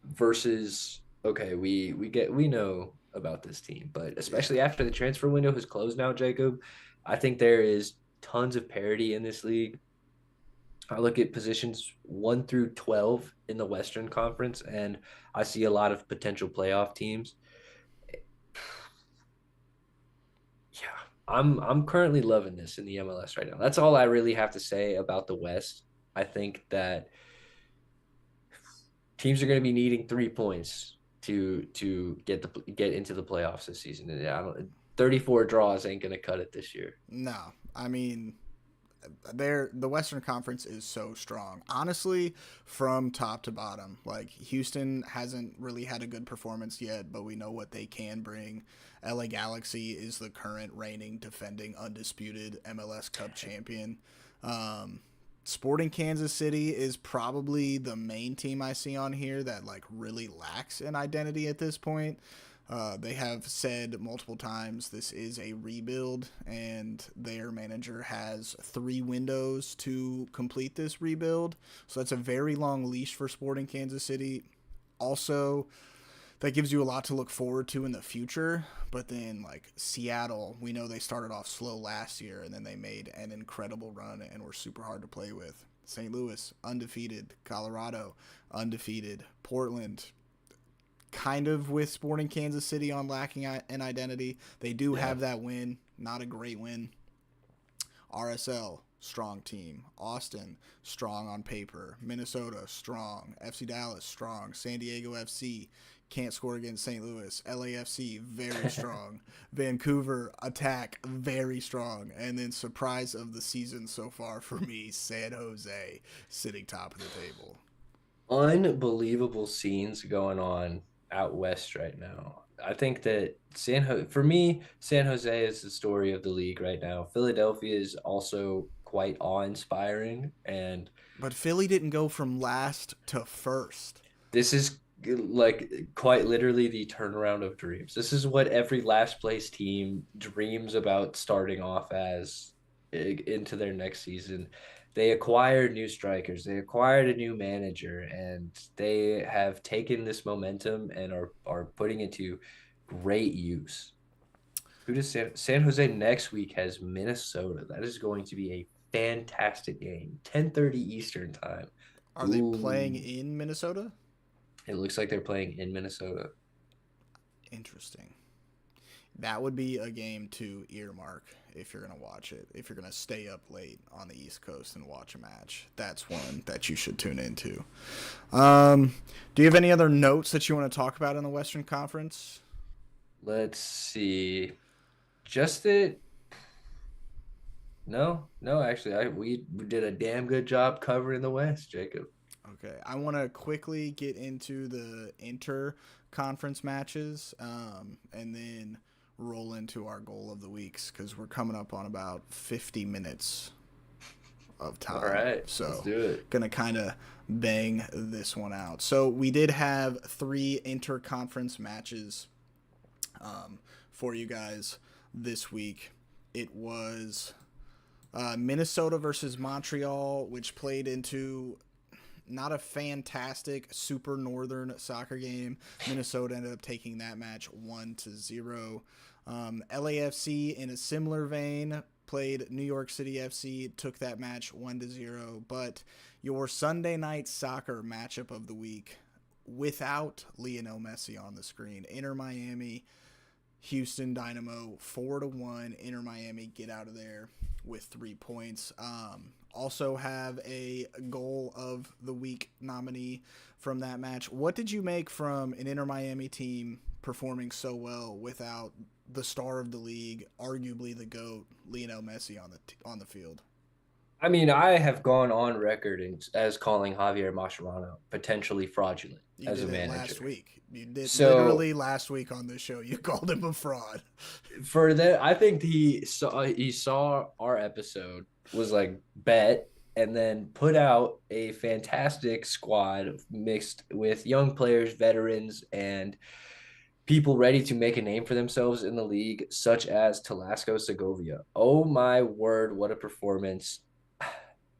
versus okay, we know about this team, but Yeah. especially after the transfer window has closed now, Jacob, I think there is tons of parity in this league. I look at positions 1 through 12 in the Western Conference, and I see a lot of potential playoff teams. Yeah, I'm currently loving this in the MLS right now. That's all I really have to say about the West. I think that teams are going to be needing 3 points to get into the playoffs this season. And I don't 34 draws ain't going to cut it this year. No, I mean, the Western Conference is so strong. Honestly, from top to bottom, like Houston hasn't really had a good performance yet, but we know what they can bring. LA Galaxy is the current reigning defending undisputed MLS Cup champion. Um, Sporting Kansas City is probably the main team I see on here that like really lacks an identity at this point. They have said multiple times this is a rebuild, and their manager has 3 windows to complete this rebuild. So that's a very long leash for Sporting Kansas City. Also, that gives you a lot to look forward to in the future. But then, like Seattle, we know they started off slow last year, and then they made an incredible run and were super hard to play with. St. Louis, undefeated. Colorado, undefeated. Portland, kind of with Sporting Kansas City on lacking an identity. They do Yeah. have that win, not a great win. RSL, strong team. Austin, strong on paper. Minnesota, strong. FC Dallas, strong. San Diego FC, can't score against St. Louis. LAFC, very strong. Vancouver, attack, very strong. And then surprise of the season so far for me, San Jose, sitting top of the table. Unbelievable scenes going on out west right now. I think that for me, San Jose is the story of the league right now. Philadelphia is also quite awe-inspiring, and But Philly didn't go from last to first. this is like quite literally the turnaround of dreams. This is what every last place team dreams about starting off as into their next season. They acquired new strikers, they acquired a new manager, and they have taken this momentum and are putting it to great use. Who does San Jose next week has Minnesota? That is going to be a fantastic game. 10:30 Eastern time. Are they playing Ooh. in Minnesota? It looks like they're playing in Minnesota. Interesting. That would be a game to earmark if you're going to watch it. If you're going to stay up late on the East Coast and watch a match, that's one that you should tune into. Do you have any other notes that you want to talk about in the Western Conference? Let's see. Just it. No, no, actually, we did a damn good job covering the West, Jacob. Okay, I want to quickly get into the inter conference matches, and then roll into our goal of the weeks because we're coming up on about 50 minutes of All time. right, let's So, do it. gonna kind of bang this one out. So, we did have 3 interconference matches for you guys this week. It was Minnesota versus Montreal, which played into not a fantastic super northern soccer game. Minnesota ended up taking that match 1-0. LAFC, in a similar vein, played New York City FC, took that match 1-0. But your Sunday night soccer matchup of the week, without Lionel Messi on the screen, Inter Miami, Houston Dynamo, 4-1. Inter Miami get out of there with 3 points. Also have a goal of the week nominee from that match. What did you make from an Inter Miami team performing so well without the star of the league, arguably the GOAT, Lionel Messi on the field? I mean, I have gone on record as calling Javier Mascherano potentially fraudulent You as a did it last manager. week. You did So literally last week on this show. You called him a fraud. for that, I think he saw our episode, was like bet, and then put out a fantastic squad mixed with young players, veterans, and people ready to make a name for themselves in the league, such as Talasco Segovia. Oh my word, what a performance.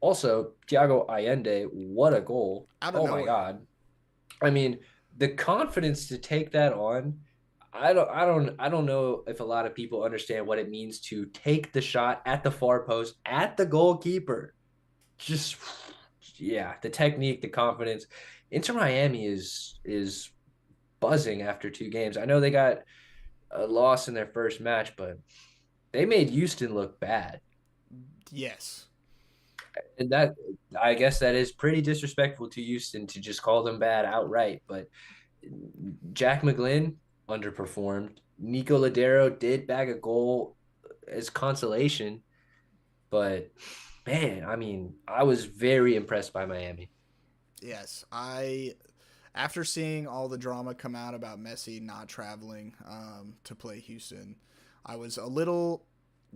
Also, Thiago Allende, what a goal. Out of Oh my nowhere. God. I mean, the confidence to take that on, I don't know if a lot of people understand what it means to take the shot at the far post at the goalkeeper. Just yeah, the technique, the confidence. Inter Miami is buzzing after 2 games. I know they got a loss in their first match, but they made Houston look bad. Yes. And that, I guess, that is pretty disrespectful to Houston to just call them bad outright. But Jack McGlynn underperformed. Nico Ladero did bag a goal as consolation, but man, I mean, I was very impressed by Miami. Yes. After seeing all the drama come out about Messi not traveling to play Houston, I was a little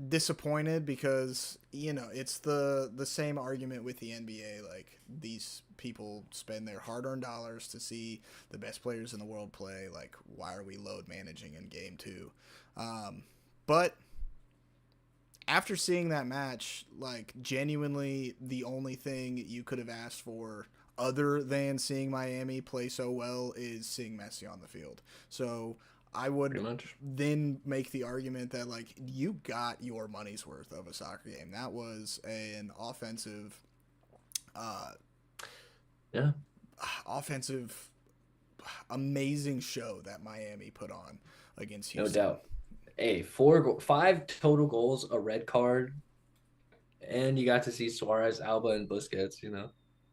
disappointed because it's the same argument with the NBA. Like, these people spend their hard-earned dollars to see the best players in the world play. Like, why are we load managing in game 2? But after seeing that match, like, genuinely the only thing you could have asked for other than seeing Miami play so well is seeing Messi on the field. So I would Pretty much. then make the argument that, like, you got your money's worth of a soccer game. That was an uh, Yeah, offensive, amazing show that Miami put on against no Houston. doubt. Hey, 5 total goals, a red card, and you got to see Suarez, Alba, and Busquets. You gotta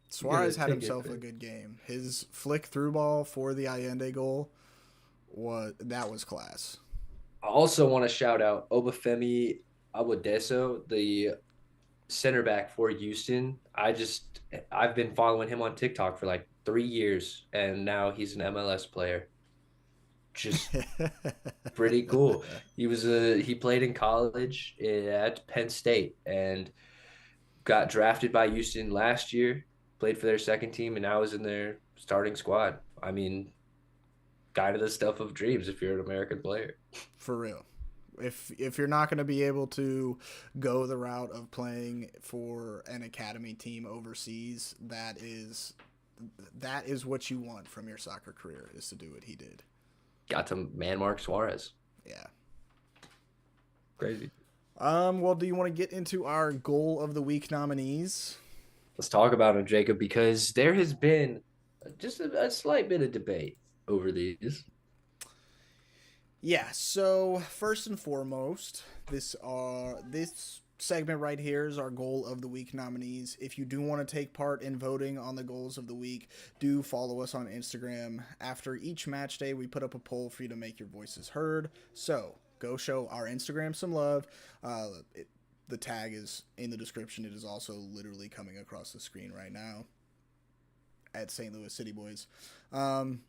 Suarez had take it himself for a good game. His flick through ball for the Allende goal was class. I also want to shout out Obafemi Awodeso, the center back for Houston. I've been following him on TikTok for like 3 years, and now he's an MLS player. Just pretty cool. He played in college at Penn State and got drafted by Houston last year. Played for their second team, and now is in their starting squad. I mean, kind of the stuff of dreams if you're an American player. For real. If you're not going to be able to go the route of playing for an academy team overseas, that is what you want from your soccer career, is to do what he did. Got to man Mark Suarez. Yeah. Crazy. Well, do you want to get into our goal of the week nominees? Let's talk about him, Jacob, because there has been just a slight bit of debate over these. Yeah, so first and foremost, this segment right here is our goal of the week nominees. If you do want to take part in voting on the goals of the week, do follow us on Instagram. After each match day, we put up a poll for you to make your voices heard. So go show our Instagram some love. Uh, it, the tag is in the description. It is also literally coming across the screen right now at St. Louis City Boys. Um,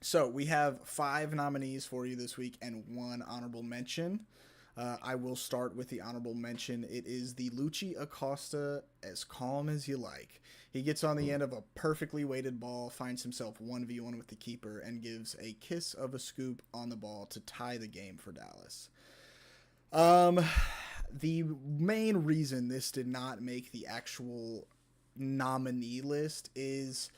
so we have 5 nominees for you this week and 1 honorable mention. I will start with the honorable mention. It is the Lucci Acosta, As Calm as You Like. He gets on the end of a perfectly weighted ball, finds himself 1v1 with the keeper, and gives a kiss of a scoop on the ball to tie the game for Dallas. Um, the main reason this did not make the actual nominee list is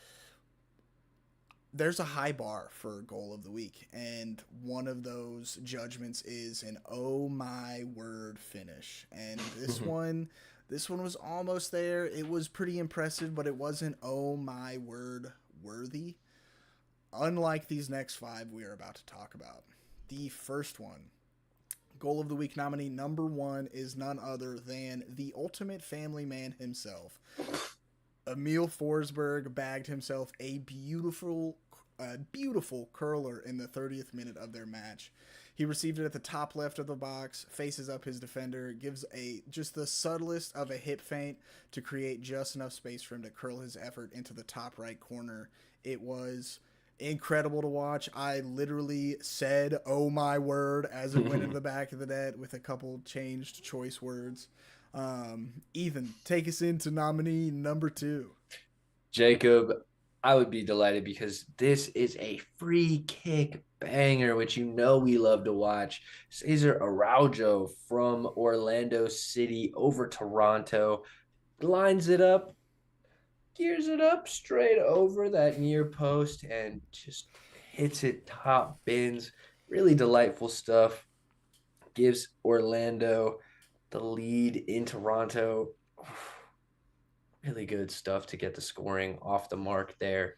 there's a high bar for goal of the week, and one of those judgments is an oh my word finish. And this one was almost there. It was pretty impressive, but it wasn't oh my word worthy. Unlike these next 5 we are about to talk about. The first one, goal of the week nominee number 1 is none other than the ultimate family man himself. Emil Forsberg bagged himself a beautiful curler in the 30th minute of their match. He received it at the top left of the box, faces up his defender, gives a just the subtlest of a hip feint to create just enough space for him to curl his effort into the top right corner. It was incredible to watch. I literally said, "Oh my word," as it went into the back of the net with a couple changed choice words. Ethan, take us into nominee number 2. Jacob, I would be delighted because this is a free kick banger, which you know we love to watch. Cesar Araujo from Orlando City over Toronto lines it up, gears it up straight over that near post, and just hits it top bins. Really delightful stuff. Gives Orlando the lead in Toronto. Really good stuff to get the scoring off the mark there.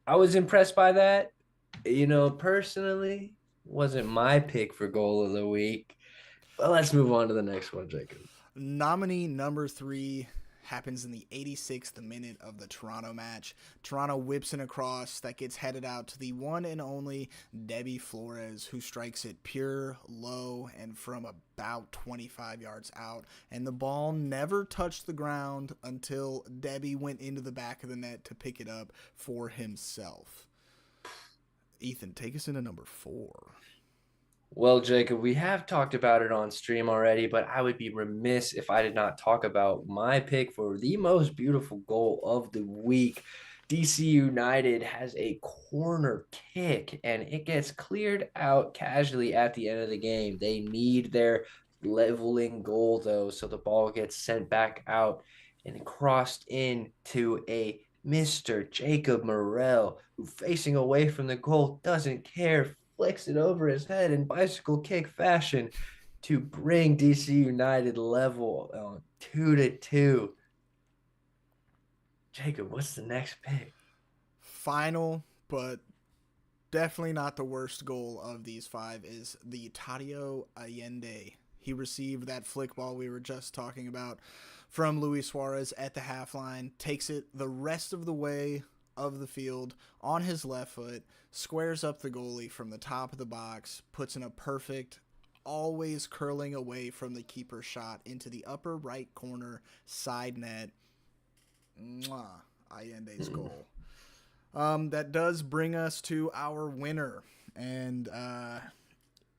I was impressed by that. Personally, wasn't my pick for goal of the week. But let's move on to the next one, Jacob. Nominee number 3 happens in the 86th minute of the Toronto match. Toronto whips an across that gets headed out to the one and only Debbie Flores, who strikes it pure, low, and from about 25 yards out. And the ball never touched the ground until Debbie went into the back of the net to pick it up for himself. Ethan, take us into number 4. Well, Jacob, we have talked about it on stream already, but I would be remiss if I did not talk about my pick for the most beautiful goal of the week. DC United has a corner kick and it gets cleared out casually at the end of the game. They need their leveling goal, though, so the ball gets sent back out and crossed in to a Mr. Jacob Morel, who facing away from the goal doesn't care, flicks it over his head in bicycle kick fashion to bring DC United level on 2-2. Jacob, what's the next pick? Final, but definitely not the worst goal of these 5 is the Tadio Allende. He received that flick ball we were just talking about from Luis Suarez at the half line, takes it the rest of the way of the field on his left foot, squares up the goalie from the top of the box, puts in a perfect, always curling away from the keeper shot into the upper right corner side net. Mwah, Allende's goal. That does bring us to our winner. And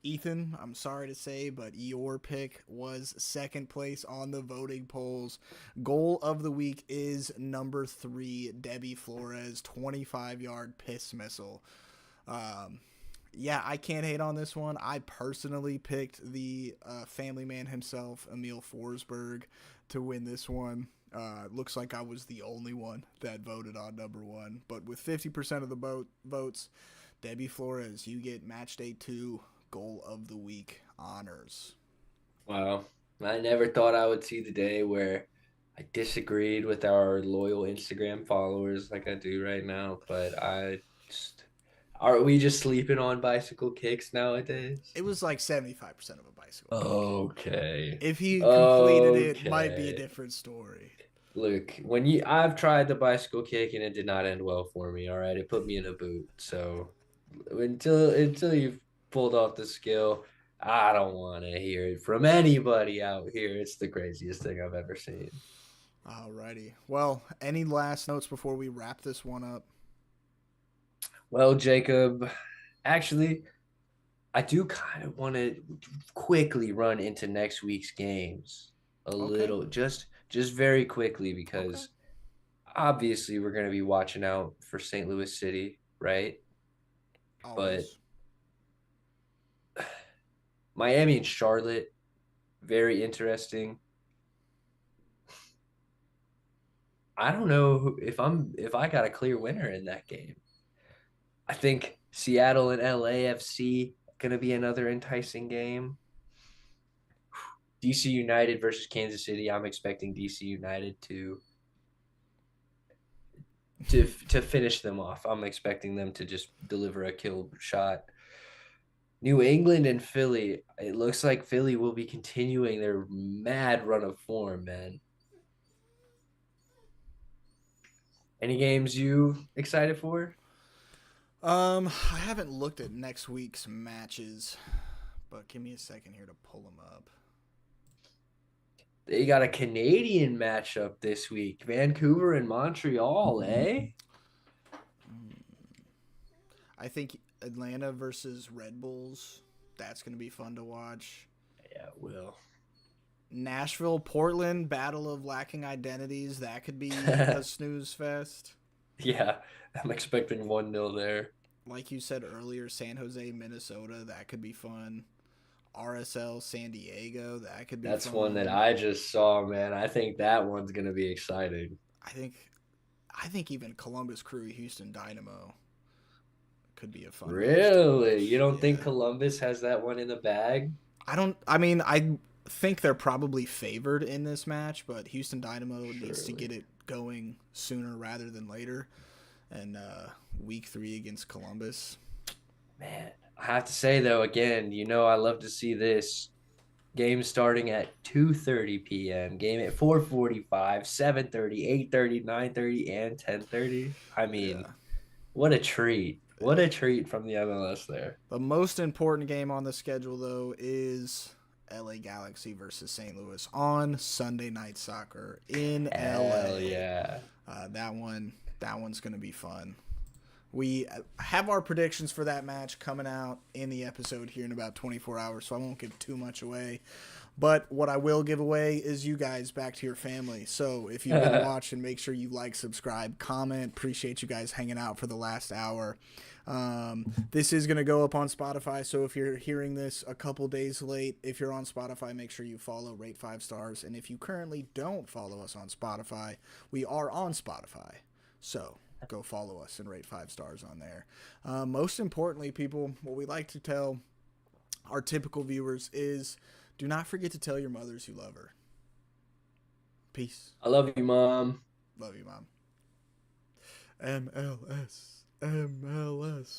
Ethan, I'm sorry to say, but your pick was second place on the voting polls. Goal of the week is number 3, Debbie Flores, 25-yard piss missile. Yeah, I can't hate on this one. I personally picked the family man himself, Emil Forsberg, to win this one. Looks like I was the only one that voted on number 1. But with 50% of the votes, Debbie Flores, you get match day 2 goal of the week honors. Wow. I never thought I would see the day where I disagreed with our loyal Instagram followers like I do right now, but just Are we just sleeping on bicycle kicks nowadays? It was like 75% of a bicycle kick. Okay. If he completed it, might be a Okay. different story. Look, I've tried the bicycle kick and it did not end well for me. All right, it put me in a boot. So until you've pulled off the skill, I don't want to hear it from anybody out here. It's the craziest thing I've ever seen. Alrighty. Well, any last notes before we wrap this one up? Well, Jacob, actually, I do kind of want to quickly run into next week's games a Okay. little, just very quickly Okay. because obviously we're going to be watching out for St. Louis City, right? But Always. Miami and Charlotte, very interesting. I don't know if I got a clear winner in that game. I think Seattle and LAFC going to be another enticing game. DC United versus Kansas City. I'm expecting DC United to finish them off. I'm expecting them to just deliver a kill shot. New England and Philly. It looks like Philly will be continuing their mad run of form, man. Any games you excited for? I haven't looked at next week's matches, but give me a second here to pull them up. They got a Canadian matchup this week. Vancouver and Montreal, eh? I think Atlanta versus Red Bulls. That's going to be fun to watch. Yeah, it will. Nashville, Portland, battle of lacking identities. That could be a snooze fest. Yeah, I'm expecting 1-0 there. Like you said earlier, San Jose, Minnesota. That could be fun. RSL, San Diego. That could be That's one that fun. I just saw, man. I think that one's gonna be exciting. I think, I think even Columbus Crew, Houston Dynamo could be a fun match to Really? You watch. don't think Yeah. Columbus has that one in the bag? I don't. I mean, I think they're probably favored in this match, but Houston Dynamo needs to get Surely. it going sooner rather than later. And week 3 against Columbus. Man, I have to say though, again, I love to see this game starting at 2:30 p.m. Game at 4:45, 7:30, 8:30, 9:30, and 10:30. I mean, Yeah. what a treat. What Yeah. a treat from the MLS there. The most important game on the schedule, though, is LA Galaxy versus St. Louis on Sunday Night Soccer in Hell LA. yeah. That one's going to be fun. We have our predictions for that match coming out in the episode here in about 24 hours, so I won't give too much away. But what I will give away is you guys back to your family. So if you've been watching, make sure you like, subscribe, comment. Appreciate you guys hanging out for the last hour. This is going to go up on Spotify, so if you're hearing this a couple days late, if you're on Spotify, make sure you follow, rate 5 stars. And if you currently don't follow us on Spotify, we are on Spotify. So go follow us and rate 5 stars on there. Most importantly, people, what we like to tell our typical viewers is do not forget to tell your mothers you love her. Peace. I love you, Mom. Love you, Mom. MLS. MLS.